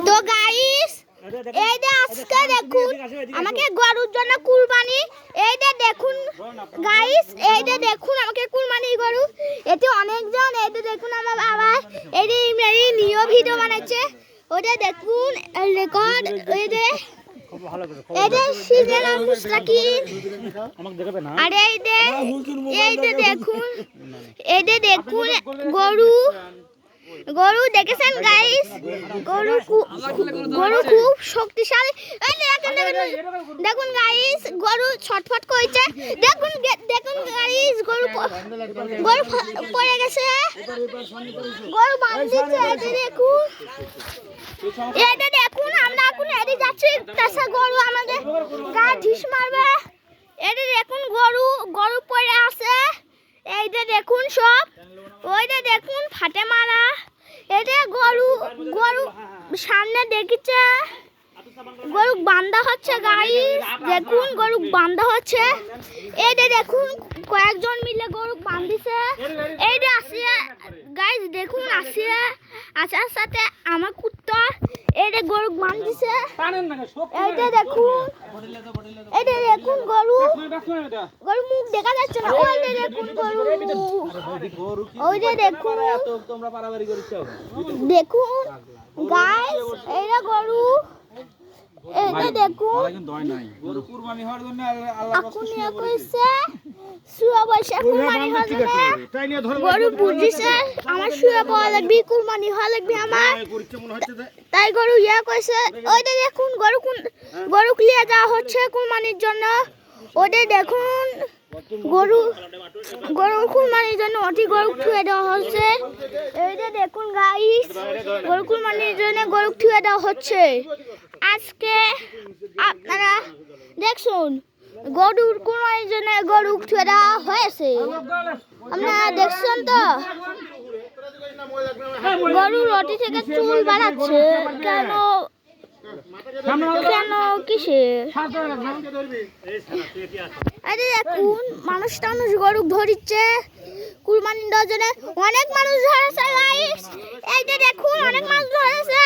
তো গাইস এই যে আজকে দেখুন আমাকে গরুর জন্য কুরবানি, এই যে দেখুন গাইস, এই যে দেখুন আমাকে কুরবানি গরু, এতে অনেকজন, এই যে দেখুন আমার বাবা এই যে ইমরানি নিও ভিডিও বানাচ্ছে, ওটা দেখুন রেকর্ড, এই যে এই যে সিজন মুস্তাকিন, আর এই যে দেখুন, এই যে দেখুন গরু, গরু দেখেছেন গাইস, গরু খুব শক্তিশালী। দেখুন গাইস গরু ছটফট করছে, দেখুন দেখুন গাইস গরু পড়ে গেছে, গরু বাঁধছে, দেখুন এইটা দেখুন আমরা এখন এদিকে যাচ্ছি, তাছাড়া গরু আমাদের গায়ে ঢিস মারবে, এটা দেখুন গরু পড়ে আছে, এইটা দেখুন সব, ওইটা দেখুন ফাটে মারা, এটা গরু সামনে দেখেছে, গরু বান্ধা হচ্ছে গাইস, দেখুন গরু বান্ধা হচ্ছে, এইটা দেখুন কয়েকজন মিলে গরু বান্ধিছে, এইটা আসিয়া গাইস দেখুন আসিয়া আসার সাথে আমার কুত্তা এইটা গরু বান্ধিছে, এইটা দেখুন গরু মুখ দেখা যাচ্ছে না, ওইটা দেখুন গরু, ওইটা দেখুন গাইস এইটা গরু, এটা দেখুন গরু কুরবানি হওয়ার জন্য আল্লাহ কইছে সুয়া বৈশা কুরবানি হওয়ার জন্য গরু বুঝিছে আমার সুয়া বলা লাগবে, কুরবানি হওয়া লাগবে আমার, তাই গরু কইছে, ওইটা দেখুন গরু ক্লিয়ার যাওয়া হচ্ছে কুরবানির জন্য, ওইটা দেখুন গরু কুরবানির জন্য ওটি গরু থুয়ে দেওয়া হচ্ছে, এইটা দেখুন গাইস গরু কুরবানির জন্য গরু থুয়ে দেওয়া হচ্ছে। আজকে আপনারা দেখুন গরুর কুরবানির জন্য গরু থুয়ে দেওয়া হয়েছে, আপনারা দেখছেন তো, গরু রটি থেকে চুল বাড়াচ্ছে কেন কিসে, আরে দেখুন মানুষ গরু ধরিচ্ছে কুরবানি দেওয়ার জন্য, অনেক মানুষ ধরেছে গাইস, এই যে দেখুন অনেক মানুষ ধরেছে,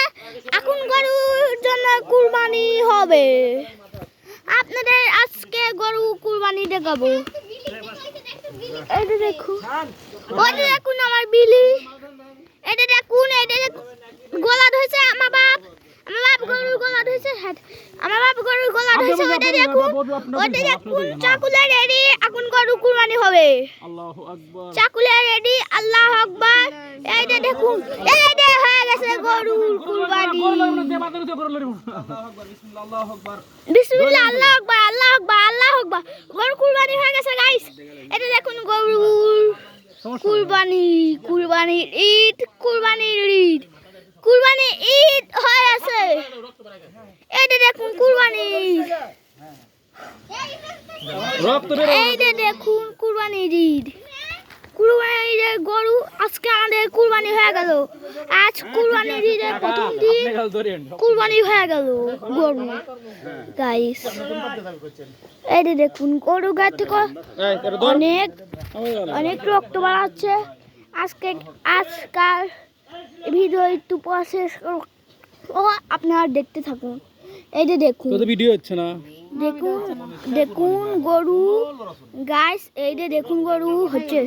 এখন গরুর জন্য কুরবানি হবে, আপনাদের আজকে গরু কুরবানি দেখাবো, এই যে দেখুন, ওই যে দেখুন আমার বিলি, এই যে দেখুন গলা ধরেছে আমার বাপ গরুর গলা ধরেছে, আমার বাপ গরুর গলা ধরেছে, ওইটা দেখুন চাকুলে রেডি, এখন গরু কুরবানি হবে, চাকুলে রেডি, আল্লাহু আকবার, এই যে দেখুন এই যে হয়ে গেছে গরুর কুরবানি, বিসমিল্লাহ আল্লাহু আকবার আল্লাহু আকবার আল্লাহু আকবার, গরু কুরবানি হয়ে গেছে গাইস, এটা দেখুন গরুর কুরবানির ঈদ হয়ে আছে, এইটা দেখুন এইটা দেখুন কুরবানির ঈদ গরু, আজকে আমাদের কুরবানি হয়ে গেল, আজ কুরবানির ঈদের প্রথম দিন কুরবানি হয়ে গেল গরু গাইস, এইটা দেখুন গরু গায়ে থেকে অনেক রক্ত বাড়াচ্ছে, আজকাল ভিডিও একটু প্রসেস আপনারা দেখতে থাকুন, এই যে দেখুন ভিডিও হচ্ছে না, দেখুন গরু গাইস, এই যে দেখুন গরু হচ্ছে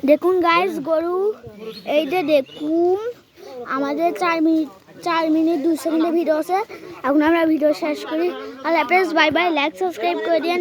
দেখুন গাইস গরু, এই যে দেখুন আমাদের 4 মিনিট 2 সেকেন্ডের ভিডিও আছে, এখন আমরা ভিডিও শেষ করি, আল্লাহ হাফেজ, বাই বাই, লাইক সাবস্ক্রাইব করে দিন।